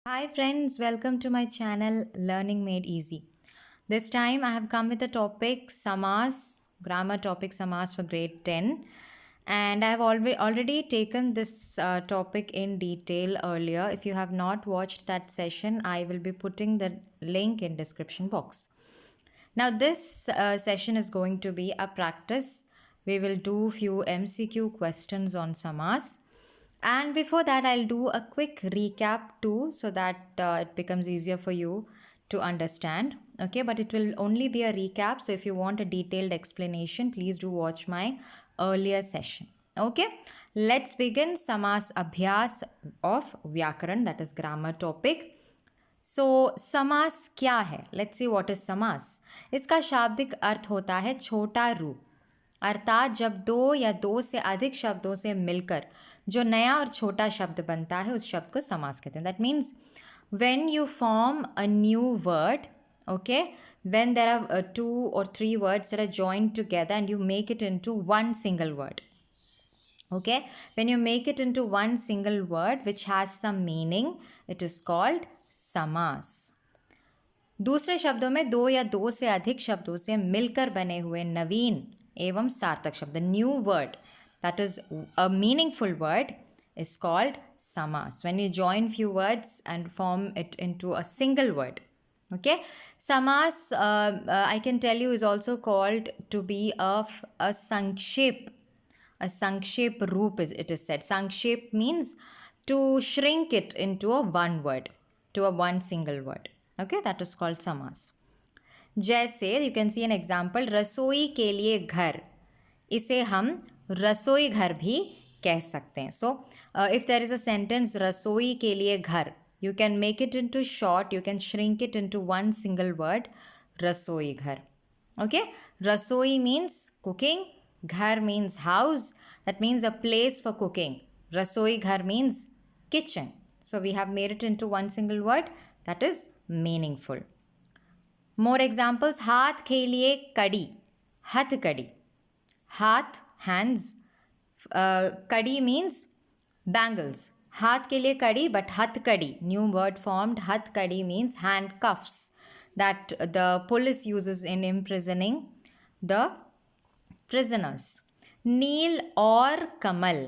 Hi friends, welcome to my channel Learning Made Easy. This time I have come with the topic Samas, grammar topic Samas for grade 10, and I have already taken this topic in detail earlier. If you have not watched that session, I will be putting the link in description box. Now this session is going to be a practice. We will do few MCQ questions on Samas. And before that, I'll do a quick recap too so that it becomes easier for you to understand. Okay, but it will only be a recap. So if you want a detailed explanation, please do watch my earlier session. Okay, let's begin Samas Abhyas of Vyakaran, that is grammar topic. सो समास क्या है? Let's see what is समास. इसका शाब्दिक अर्थ होता है छोटा रूप, अर्थात जब दो या दो से अधिक शब्दों से मिलकर जो नया और छोटा शब्द बनता है उस शब्द को समास कहते हैं. That means when you form a new word, okay, when there are two or three words that are joined together and you make it into one single word. Okay, when you make it into one single word which has some meaning, it is called समास. दूसरे शब्दों में दो या दो से अधिक शब्दों से मिलकर बने हुए नवीन एवं सार्थक शब्द, new word, that is a meaningful word, is called samas. When you join few words and form it into a single word. Okay, samas I can tell you is also called to be of a sankshep. A sankshep roop is it is said. Sankshep means to shrink it into a one word, to a one single word. Okay, that is called samas. जैसे you can see an example, रसोई के लिए घर, इसे हम रसोई घर भी कह सकते हैं. So if there is a sentence रसोई के लिए घर, you can make it into short, you can shrink it into one single word, रसोई घर. Okay, रसोई means cooking, घर means house, that means a place for cooking. Rasoi ghar means kitchen. So we have made it into one single word, that is meaningful. More examples, हाथ के लिए कड़ी, हथकड़ी. हाथ, hands, कड़ी means bangles. हाथ के लिए कड़ी, but हथकड़ी, new word formed. हथकड़ी means handcuffs that the police uses in imprisoning the prisoners. नील और कमल,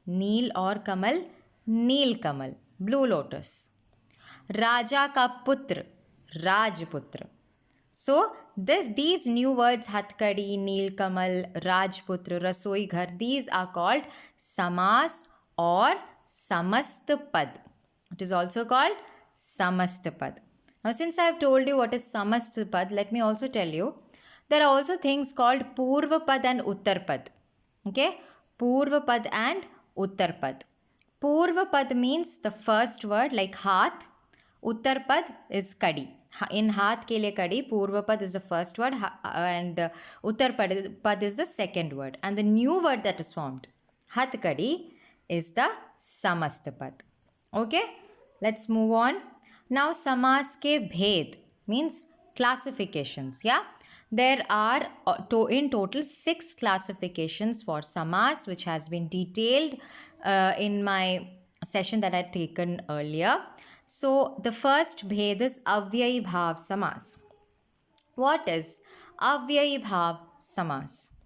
नील और कमल, नील कमल, ब्लू लोटस. राजा का पुत्र, राजपुत्र. So these new words हथकड़ी, नीलकमल, राजपुत्र, रसोई घर, these are called समास और समस्त पद. It is also called समस्त पद. Now since I have told you what is समस्त पद, let me also tell you there are also things called पूर्व पद and उत्तर पद. Okay, पूर्व पद and उत्तर पद. पूर्व पद means the first word like हाथ. उत्तर पद is कड़ी. In हाथ के लिए कड़ी, पूर्व पद is the first word and उत्तर पद is the second word. And the new word that is formed, हथकड़ी, is the समस्त पद. Okay, let's move on. Now समास के भेद means classifications. Yeah, there are in total 6 classifications for samas which has been detailed in my session that I had taken earlier. So the first bhed is Avyayi Bhav Samas. What is Avyayi Bhav Samas?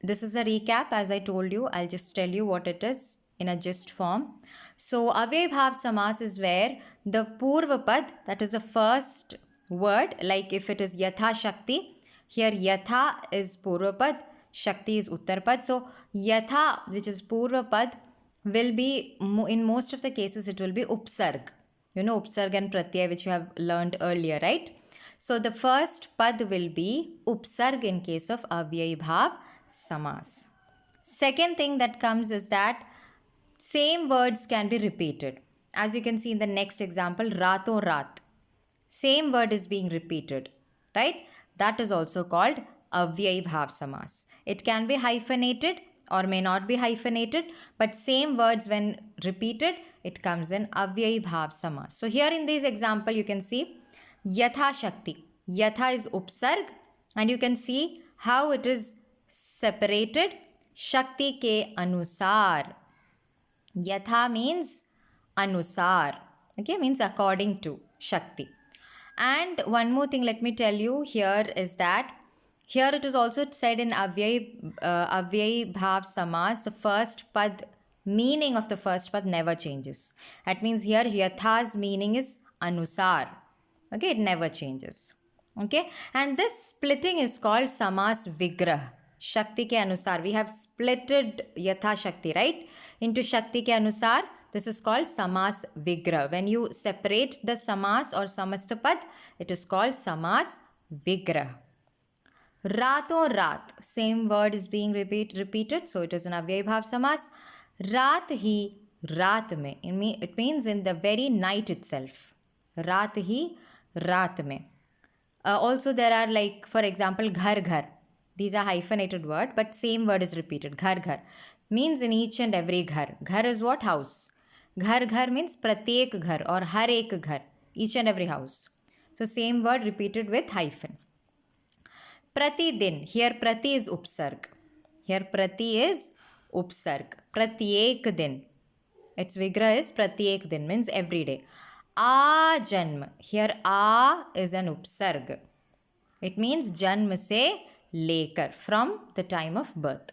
This is a recap. As I told you, I'll just tell you what it is in a gist form. So Avyayi Bhav Samas is where the Purva Pad, that is the first word, like if it is Yatha Shakti, here Yatha is Purva Pad, Shakti is Uttar Pad. So Yatha, which is Purva Pad, will be, in most of the cases, it will be Upsarg. You know Upsarg and Pratyay, which you have learned earlier, right? So the first pad will be Upsarg in case of Avyayi Bhav Samas. Second thing that comes is that same words can be repeated. As you can see in the next example, Rato Rat. Same word is being repeated, right? That is also called Avyayi Bhav Samas. It can be hyphenated or may not be hyphenated, but same words when repeated, it comes in Avyayi Bhav Samas. So here in this example, you can see Yatha Shakti. Yatha is Upsarg, and you can see how it is separated. Shakti ke Anusar. Yatha means Anusar. Okay, means according to Shakti. And one more thing, let me tell you here is that here it is also said in Avyay Bhav Samas, the first pad, meaning of the first pad never changes. That means here Yatha's meaning is Anusar. Okay, it never changes. Okay, and this splitting is called Samas Vigrah. Shakti ke Anusar. We have splitted Yatha Shakti, right? Into Shakti ke Anusar. This is called Samas Vigrah. When you separate the Samas or Samastapad, it is called Samas Vigrah. Raton Rat. Same word is being repeated. So it is an Avyay Bhav Samas. Raat hi raat mein. It means in the very night itself. Raat hi raat mein. Also there are like, for example, ghar ghar. These are hyphenated word, but same word is repeated. Ghar ghar means in each and every ghar. Ghar is what? House. Ghar ghar means pratyek ghar or har ek ghar. Each and every house. So same word repeated with hyphen. Prati din. Here prati is upsarg. Here prati is upsarg. Pratyek din. Its vigrah is pratyek din, means every day. A janm. Here a is an upsarg. It means janm se lekar, from the time of birth.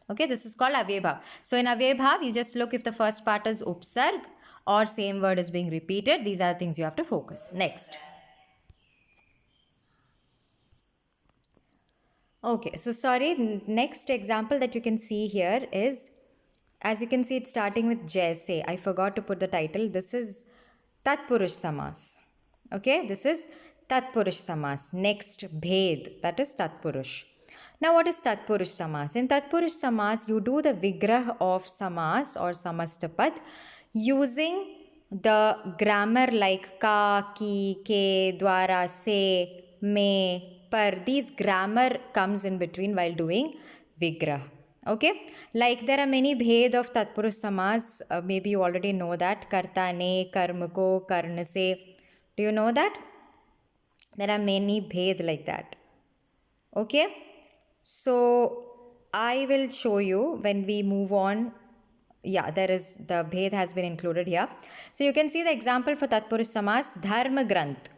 Okay, this is called Avyay Bhav. So in Avyay Bhav, you just look if the first part is upsarg or same word is being repeated. These are the things you have to focus. Next. Okay, so sorry, next example that you can see here is, as you can see, it's starting with Jaise. I forgot to put the title. This is Tatpurush Samas. Okay, this is Tatpurush Samas. Next, Bhed, that is Tatpurush. Now, what is Tatpurush Samas? In Tatpurush Samas, you do the Vigrah of Samas or Samastapad using the grammar like ka, ki, ke, dwara, se, me, par. These grammar comes in between while doing Vigrah. Okay, like there are many bhed of Tatpurush Samas. Maybe you already know that. Karta ne, karma ko, karna se. Do you know that? There are many bhed like that. Okay, so I will show you when we move on. Yeah, there is the bhed has been included here. So you can see the example for Tatpurush Samas, Dharma Granth.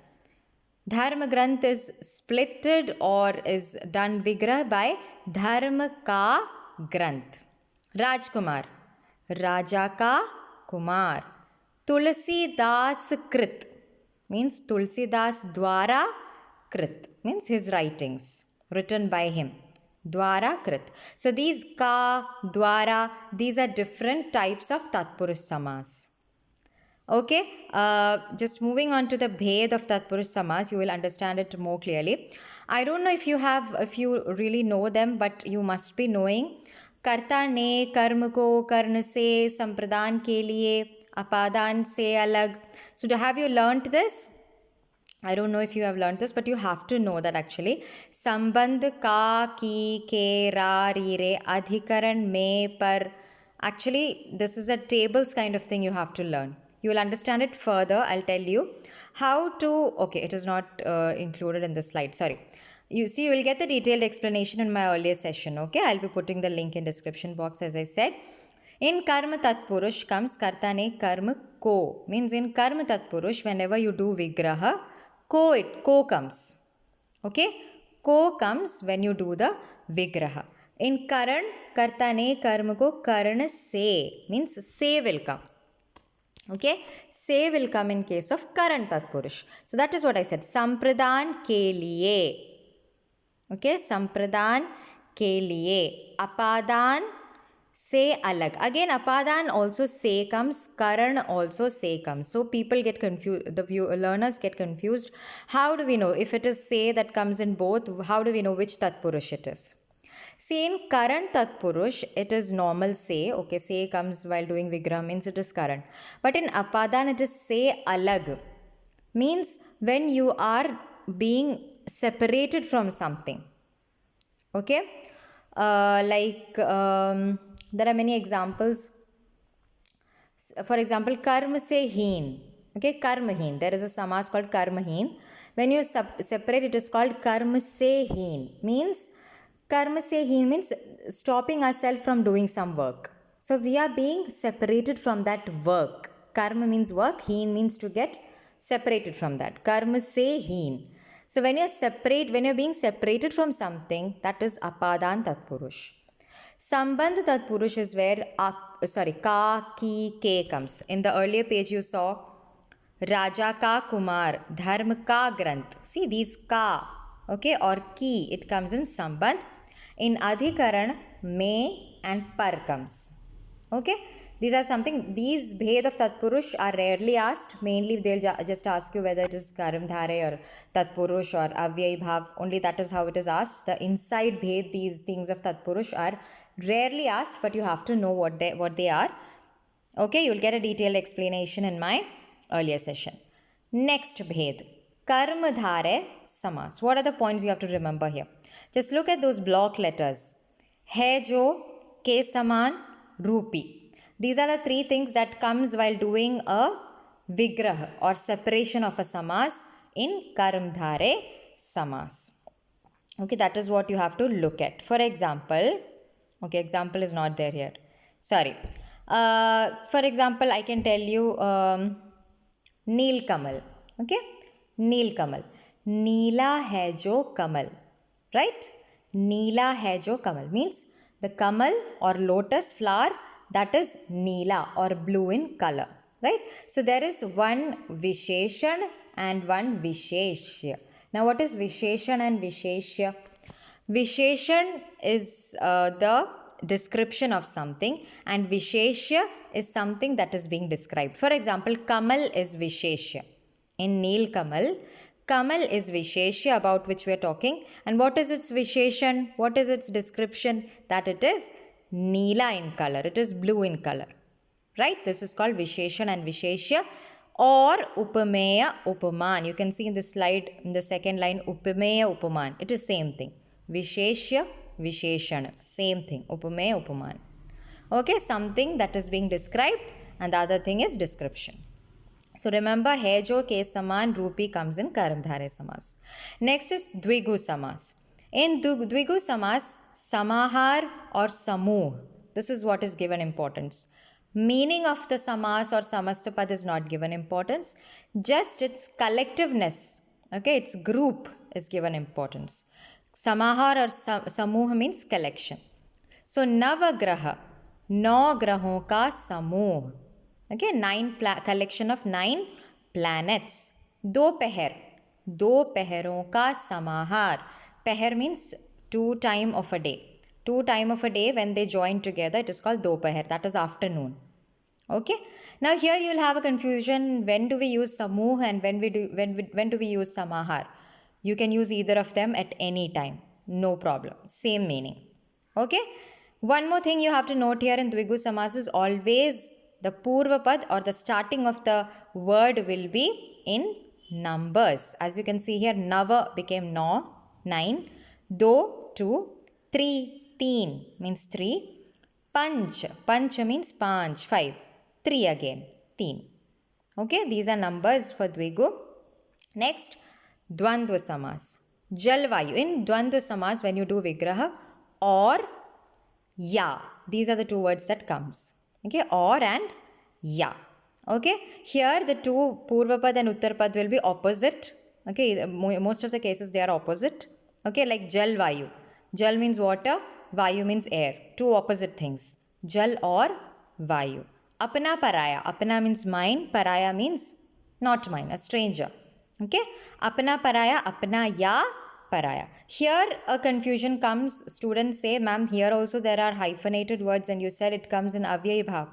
Dharma Granth is splitted or is done Vigrah by Dharma Ka Granth. Rajkumar. Raja Ka Kumar. Tulsi Das Krit means Tulsi Das Dwara Krit means his writings written by him. Dwara Krit. So these Ka, Dwara, these are different types of Tatpurush Samas. Okay, just moving on to the bhed of Tatpurush Samas, you will understand it more clearly. I don't know if you really know them, but you must be knowing. Karta ne, karma ko, karna se, sampradhan ke liye, apadan se alag. So have you learnt this? I don't know if you have learnt this, but you have to know that actually. Sambandh ka, ki, ke, ra, ri, re, adhikaran, me, par. Actually, this is a tables kind of thing you have to learn. You will understand it further. I'll tell you how to. Okay, it is not included in the slide. Sorry. You see, you will get the detailed explanation in my earlier session. Okay, I'll be putting the link in description box as I said. In Karma Tatpurush comes Karta ne Karma Ko. Means in Karma Tatpurush, whenever you do Vigraha, Ko comes. Okay, Ko comes when you do the Vigraha. In Karan, Karta ne Karma Ko, Karna Se. Means Se will come. Okay, se will come in case of Karan Tatpurush. So that is what I said. Sampradhan ke liye. Okay, Sampradhan ke liye. Apadan se alag. Again, apadan also se comes. Karan also se comes. So people get confused. The learners get confused. How do we know? If it is se that comes in both, how do we know which Tatpurush it is? See, in Karan Tatpurush, it is normal se. Okay, se comes while doing Vigrah, means it is Karan. But in Apadan, it is se alag. Means when you are being separated from something. Okay, there are many examples. For example, karma se heen. Okay, karmaheen. There is a samas called karmaheen. When you separate, it is called karma se heen. Means karma se heen means stopping ourselves from doing some work. So we are being separated from that work. Karma means work, heen means to get separated from that. Karma se heen. So when you're being separated from something, that is apadan tatpurush. Sambandh tatpurush is where ka, ki, ke comes. In the earlier page you saw Raja ka Kumar, Dharma ka Granth. See these ka, okay, or ki, it comes in Sambandh. In Adhikaran, me and par comes. Okay, these are something, these bhed of Tatpurush are rarely asked. Mainly they'll just ask you whether it is Karamdhare or Tatpurush or Avyay Bhav. Only that is how it is asked. The inside bhed, these things of Tatpurush are rarely asked, but you have to know what they are. Okay, you'll get a detailed explanation in my earlier session. Next bhed, Karmadhare Samas. What are the points you have to remember here? Just look at those block letters. Hai jo, ke saman, rupi. These are the three things that comes while doing a vigrah or separation of a samas in Karmadhare Samas. Okay, that is what you have to look at. For example, okay, example is not there here. Sorry. For example, I can tell you Neel Kamal. Okay, Neel Kamal. Neela hai jo kamal. Right? Neela hai jo kamal means the kamal or lotus flower that is neela or blue in color. Right? So there is one Visheshan and one Visheshya. Now what is Visheshan and Visheshya? Visheshan is the description of something and Visheshya is something that is being described. For example, Kamal is Visheshya. In Neel Kamal, Kamal is Visheshya about which we are talking. And what is its Visheshan? What is its description? That it is Neela in color. It is blue in color. Right? This is called Visheshan and Visheshya or Upameya Upaman. You can see in this slide, in the second line, Upameya Upaman. It is same thing. Visheshya, Visheshana. Same thing. Upameya Upaman. Okay, something that is being described and the other thing is description. So remember, hai jo, ke saman, rupi comes in Karamdhare Samas. Next is Dvigu Samas. In Dvigu Samas, Samahar or Samuh. This is what is given importance. Meaning of the Samas or Samastapad is not given importance. Just its collectiveness, okay, its group is given importance. Samahar or Samuh means collection. So Navagraha, 9 grahon ka samuh. Okay, collection of 9 planets. Dopahar, 2 peharon ka samahar. Pehar means 2 time of a day. 2 time of a day when they join together, it is called dopahar. That is afternoon. Okay. Now here you will have a confusion. When do we use samuh and when do we use samahar? You can use either of them at any time. No problem. Same meaning. Okay. One more thing you have to note here in Dvigu Samas is always the Purvapad or the starting of the word will be in numbers. As you can see here, Nava became No, 9. Do, 2. 3, teen means 3. Panch means Panch, 5. 3 again, teen. Okay, these are numbers for Dvigu. Next, Dvandva Samas. Jalvayu. In Dvandva Samas, when you do Vigraha or Ya, these are the two words that comes. Okay, or and Ya. Okay, here the two Purvapad and Uttarpad will be opposite. Okay, most of the cases they are opposite. Okay, like Jal Vayu. Jal means water, Vayu means air. Two opposite things. Jal or Vayu. Apna Paraya. Apna means mine, Paraya means not mine, a stranger. Okay, Apna Paraya, Apna Ya Paraya. Here a confusion comes. Students say, ma'am, here also there are hyphenated words and you said it comes in Avyay Bhav.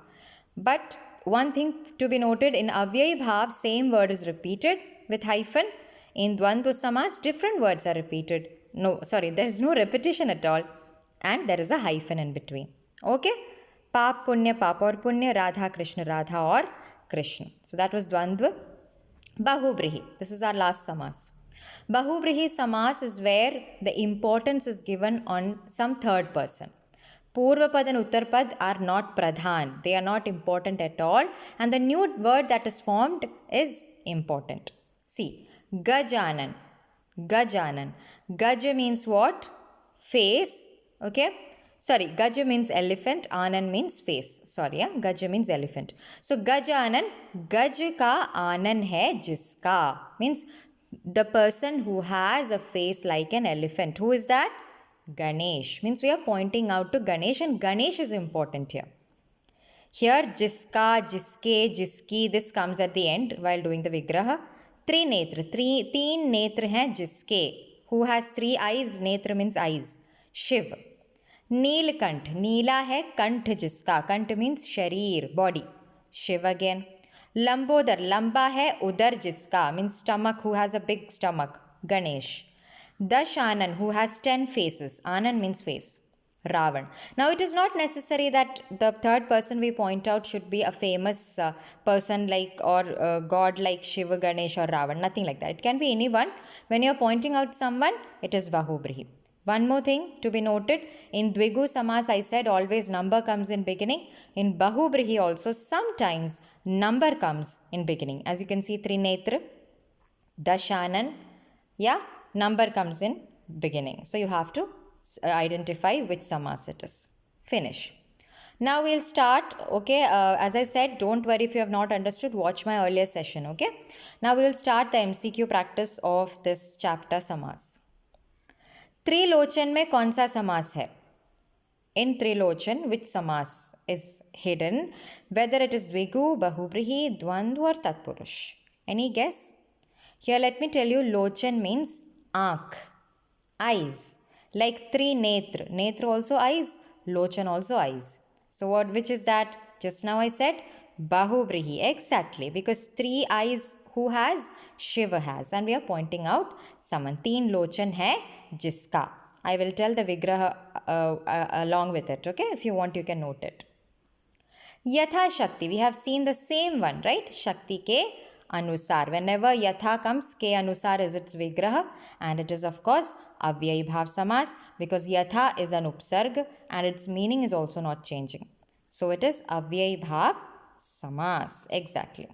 But one thing to be noted, in Avyay Bhav, same word is repeated with hyphen. In Dvandva Samas, different words are repeated. No, sorry, there is no repetition at all. And there is a hyphen in between. Okay? Pap Punya, Papa or Punya, Radha Krishna, Radha or Krishna. So that was Dvandva. Bahubrihi. This is our last Samas. Bahubrihi Samas is where the importance is given on some third person. Purvapad and Uttarpad are not pradhan. They are not important at all. And the new word that is formed is important. See, Gajanan. Gajanan. Gaja means what? Face. Okay. Sorry, Gaja means elephant, Anan means face. Sorry, yeah, Gaja means elephant. So Gajanan, Gaj ka Anan hai jiska, means the person who has a face like an elephant. Who is that? Ganesh. Means we are pointing out to Ganesh, and Ganesh is important here. Here, jiska, jiske, jiski, this comes at the end while doing the vigraha. Trinetra, teen netra hai jiske. Who has three eyes? Netra means eyes. Shiv. Neelkanth, नीला है कंठ जिसका, कंठ means शरीर, body, Shiv again. Lambodar, लंबा है उदर जिसका, means stomach, who has a big stomach, Ganesh. Dashanan, who has 10 faces, आनन means face, Ravan. Now it is not necessary that the third person we point out should be a famous person like or god like Shiva, Ganesh or Ravan. Nothing like that. It can be anyone. When you are pointing out someone, it is Bahubrihi. One more thing to be noted, in Dvigu Samas I said always number comes in beginning. In Bahubrihi also sometimes number comes in beginning. As you can see, Trinetra, Dashanan, yeah, number comes in beginning. So you have to identify which Samas it is. Finish. Now we'll start, okay, as I said, don't worry if you have not understood, watch my earlier session, okay. Now we'll start the MCQ practice of this chapter Samas. Trilochan में कौन सा समास है? In Trilochan, which samas is hidden? Whether it is Dvigu, Bahubrihi, Dvandva or Tatpurush. Any guess? Here let me tell you, Lochan means aankh, eyes. Like Trinetra. Netra also eyes, Lochan also eyes. So which is that? Just now I said Bahubrihi. Exactly. Because 3 eyes who has? Shiva has. And we are pointing out someone. 3 Lochan hai jiska. I will tell the vigraha along with it. Okay. If you want, you can note it. Yatha Shakti. We have seen the same one, right? Shakti ke anusar. Whenever Yatha comes, ke anusar is its vigraha. And it is of course Avyayi Bhav Samas. Because Yatha is an upsarg. And its meaning is also not changing. So it is Avyayi Bhav Samas. Exactly.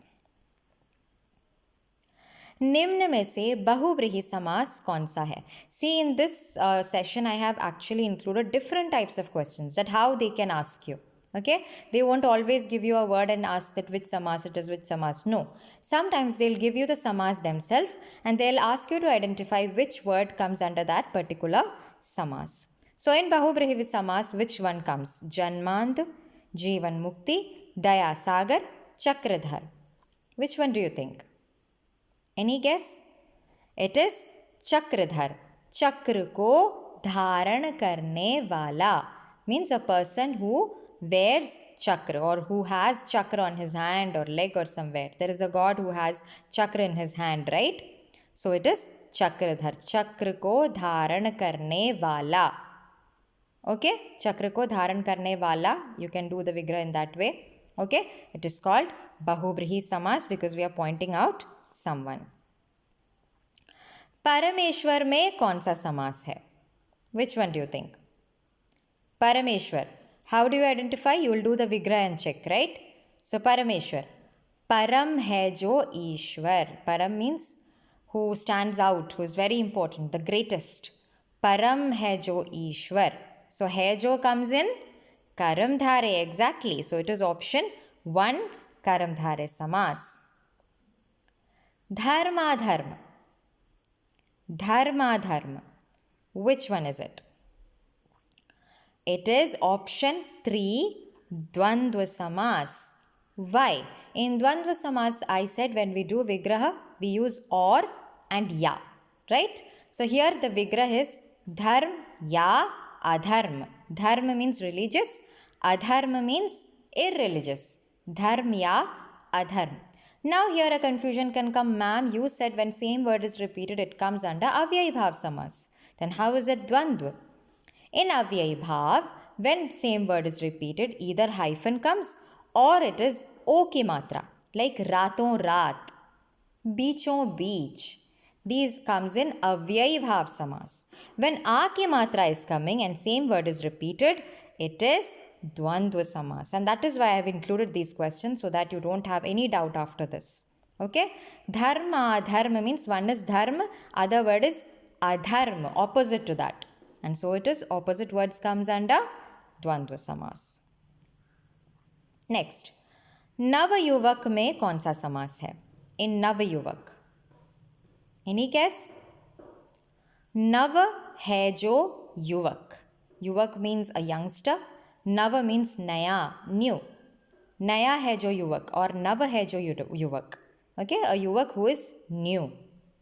निम्न में से बहुव्रीहि समास कौन सा है? See, in this session I have actually included different types of questions that how they can ask you. Okay, they won't always give you a word and ask that which samas it is, which samas. No, sometimes they'll give you the samas themselves and they'll ask you to identify which word comes under that particular samas. So in bahuvrihi samas, which one comes? Janmand, Jeevan Mukti, Daya Sagar, Chakradhar. Which one do you think? Any guess? It is Chakradhar. Chakra ko dharan karne wala means a person who wears chakra or who has chakra on his hand or leg or somewhere. There is a god who has chakra in his hand, right? So it is Chakradhar. Chakra ko dharan karne wala. Okay? Chakra ko dharan karne wala. You can do the vigraha in that way. Okay? It is called Bahuvrihi Samas because we are pointing out someone. Parameshwar में कौन सा समास है? Which one do you think? Parameshwar. How do you identify? You will do the vigraha and check, right? So Parameshwar. Param hai jo Ishwar. Param means who stands out, who is very important, the greatest. Param hai jo Ishwar. So hai jo comes in Karamdhare. Exactly. So it is option 1, Karamdhare Samas. Dharma Dharma. Dharma Dharma. Which one is it? It is option 3, Dvandva Samas. Why? In Dvandva Samas, I said when we do vigraha, we use or and ya. Right? So here the vigraha is dharm, ya, adharm. Dharma means religious. Adharma means irreligious. Dharm, ya, adharm. Now here a confusion can come. Ma'am, you said when same word is repeated, it comes under Avyayi Bhav Samas. Then how is it Dvandva? In Avyayi Bhav, when same word is repeated, either hyphen comes or it is O ki matra. Like Raton Raat, Beechon Beach. These comes in Avyayi Bhav Samas. When A ki matra is coming and same word is repeated, it is Dvandva Samas. And that is why I have included these questions so that you don't have any doubt after this. Okay? Dharma, dharma means one is dharma, other word is adharma, opposite to that. And so it is opposite words comes under द्वंद्व समास. Next, नवयुवक में कौन सा समास है? इन नवयुवक, any guess? नव है जो युवक, युवक मीन्स अ यंगस्टर, नव मीन्स नया, न्यू. नया है जो युवक और नव है जो युवक. ओके, अ युवक who is new.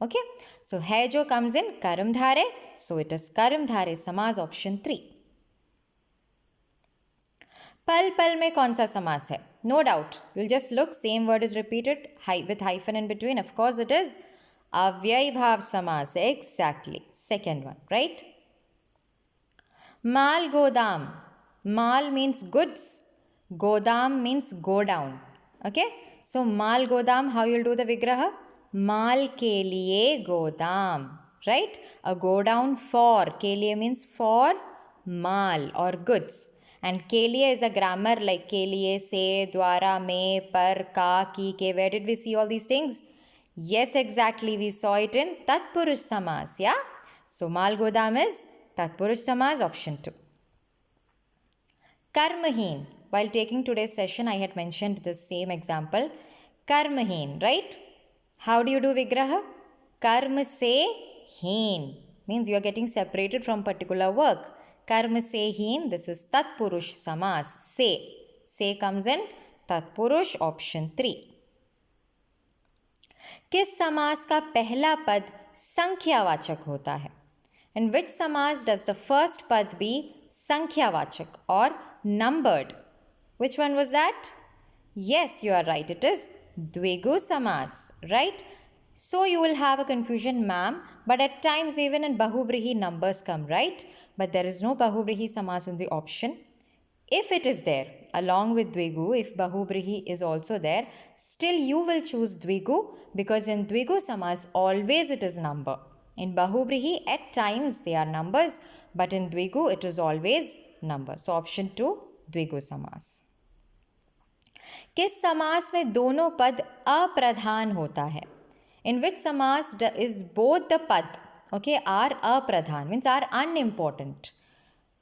Okay, so है जो कम्स इन कर्मधारे, सो इट इज कर्मधारे समास, ऑप्शन 3. पल पल में कौन सा समास है? No doubt, will just look, same word is repeated with hyphen in between. Of course it is अव्ययी भाव समास. Exactly, second one, right. माल गोदाम, माल means goods, godam means go down. Okay, so mal godam, how you'll do the vigraha? Mal ke liye godam, right? A go down for, ke liye means for mal or goods, and ke liye is a grammar like ke liye, se, dwara, me, par, ka, ki, ke. Where did we see all these things? Yes, exactly, we saw it in tatpurush samas. Yeah, so mal godam is tatpurush samas, option 2. Karmahin, while taking today's session, I had mentioned this same example. Karmahin, right? How do you do vigraha? Karma se heen means you are getting separated from particular work. Karma se heen, this is tatpurush samas. Se comes in tatpurush, option 3. किस समास का पहला पद संख्यावाचक होता है? In which samas does the first pad be sankhyaváchak or numbered? Which one was that? Yes, you are right. It is Dvigu samas, right? So you will have a confusion, ma'am, but at times even in Bahubrihi numbers come, right? But there is no Bahubrihi samas in the option. If it is there, along with Dvigu, if Bahubrihi is also there, still you will choose Dvigu, because in Dvigu samas always it is number. In Bahubrihi, at times they are numbers, but in Dvigu it is always number. So option 2, Dvigu samas. किस समास में दोनों पद अप्रधान होता है? In which samas is both the pad, okay, are apradhan, means are unimportant.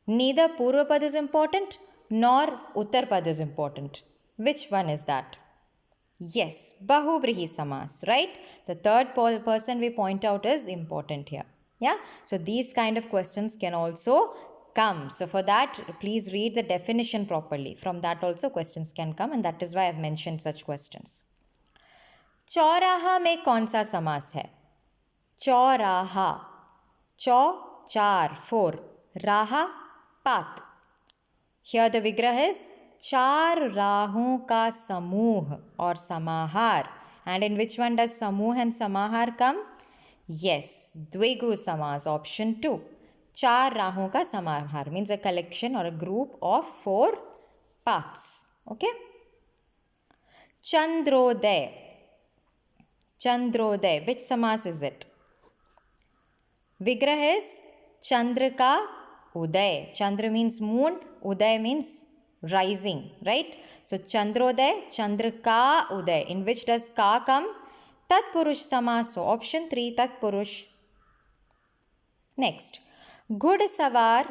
Neither purva pad is important nor uttar pad is important. Which one is that? Yes, Bahubrihi samas, right? The third person we point out is important here. Yeah, so these kind of questions can also come. So for that, please read the definition properly. From that also questions can come, and that is why I have mentioned such questions. चौराहा में कौन सा समास है? चौराहा, चौ, चार, 4, राहा, पात. Here the vigraha is चार राहों का समूह और समाहार. And in which one does समूह and समाहार come? Yes, द्विगु समास, option 2. चार राहों का समाहार means a collection or a group of 4 paths. Okay. Chandrodaya, Chandrodaya, which samas is it? Vigraha is Chandra ka Uday. Chandra means moon, Uday means rising, right? So Chandroday, Chandra ka Uday. In which does ka come? Tatpurush samas. So option 3, Tatpurush. Next, घुड़सवार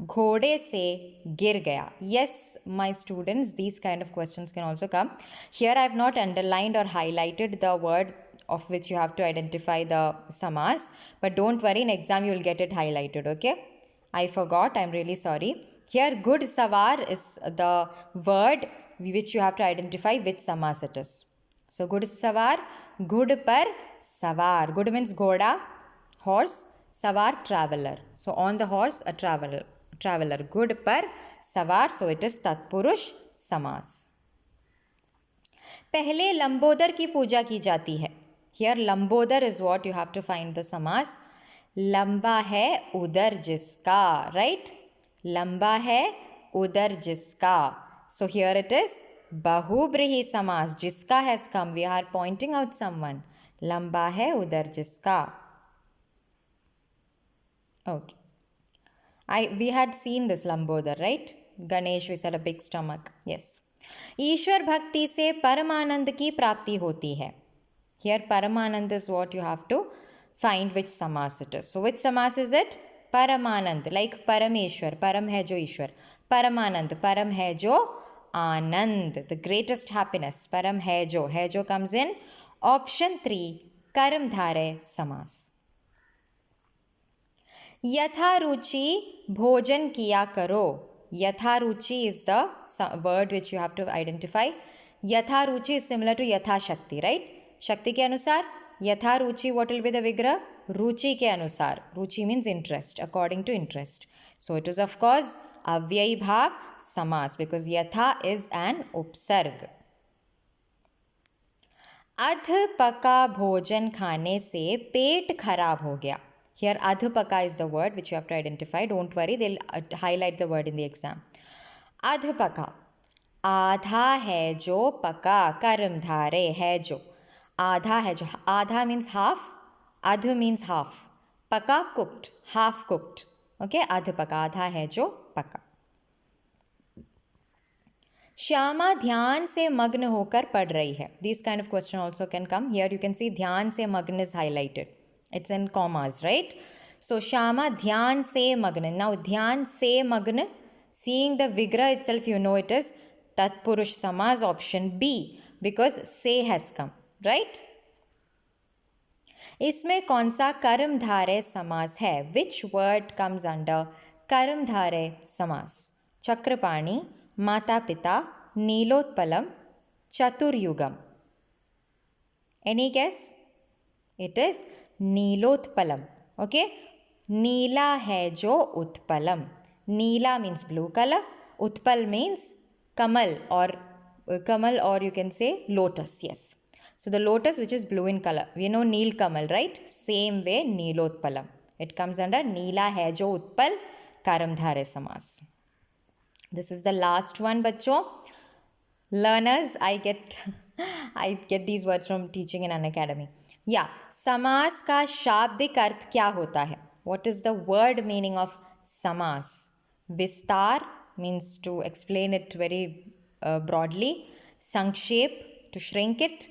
घोड़े से गिर गया. Yes, my students, these kind of questions can also come. Here I have not underlined or highlighted the word of which you have to identify the samas, but don't worry, in exam you will get it highlighted, okay? I forgot, I'm really sorry. Here good savar is the word which you have to identify which samas it is. So good savar, good par savar. Good means ghoda, horse, savar, traveler. So on the horse, a traveler. Good par savar, so it is tatpurush samas. पहले लंबोदर की पूजा की जाती है. Here Lambodar is what you have to find the samas. लंबा है उदर जिसका, right? लंबा है उदर जिसका. So here it is बहुब्रीहि समास. जिसका has come. We are pointing out someone. लंबा है उदर जिसका. Okay. We had seen this Lambodar, right? Ganesh, we said a big stomach. Yes. ईश्वर भक्ति से परमानंद की प्राप्ति होती है. Here Paramanand is what you have to find which samas it is. So which samas is it? Paramanand, like Parameshwar. Param है जो ईश्वर. Paramanand. Param hai jo Anand, the greatest happiness. Param hai jo. Hai jo comes in option 3, Karmdhare Samas. Yatharuchi bhojan kiya karo. Yatharuchi is the word which you have to identify. Yatharuchi is similar to Yatha Shakti, right? Shakti ke anusar. Yatharuchi, what will be the vigrah? Ruchi ke anusar. Ruchi means interest, according to interest. So it is of course Avyayi Bhav Samas because Yatha is an upsarg. अध पका भोजन खाने से पेट खराब हो गया. Here adhapaka is the word which you have to identify. Don't worry, they'll highlight the word in the exam. Adhapaka. Adha hai jo paka karmdhare hai jo. Adha hai jo. Adha means half. Adh means half. Paka cooked. Half cooked. Okay. Adhapaka. Adha hai jo paka. Shyama ध्यान से मग्न होकर पढ़ रही है. These kind of question also can come. Here you can see ध्यान से मग्न is highlighted. It's in commas, right? So Shama dhyan se magna. Now dhyan se magna, seeing the vigrah itself, you know it is Tatpurush Samas, option B, because se has come, right? इसमें कौन सा कर्मधारय समास है? Which word comes under कर्मधारय समास? चक्रपाणी, माता पिता, नीलोत्पलम, चतुर्युगम. Any guess? It is नीलोत्पलम. Okay, नीला है जो उत्पलम. नीला means blue color. Utpal means kamal or you can say lotus. Yes. So the lotus which is blue in color. We know Neel Kamal, right? Same way Neelotpalam. It comes under Neela hai jo utpal Karamdhare Samas. This is the last one, bachcho. Learners, I get these words from teaching in an academy. Yeah, समास का शाब्दिक अर्थ क्या होता है? What is the word meaning of समास? विस्तार means to explain it very broadly. संक्षेप, to shrink it.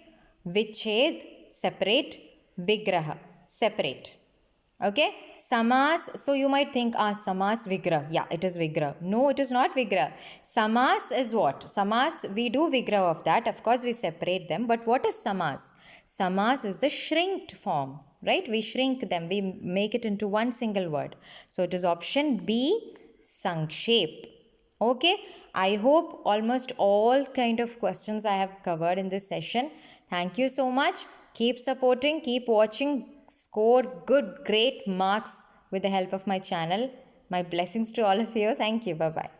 विच्छेद, separate. विग्रह, separate. Okay, samas. So you might think, samas vigrah. Yeah, it is vigrah. No, it is not vigrah. Samas is what? Samas, we do vigrah of that. Of course, we separate them. But what is samas? Samas is the shrinked form, right? We shrink them. We make it into one single word. So it is option B, sankshep. Okay, I hope almost all kind of questions I have covered in this session. Thank you so much. Keep supporting, keep watching. Score good, great marks with the help of my channel. My blessings to all of you. Thank you. Bye-bye.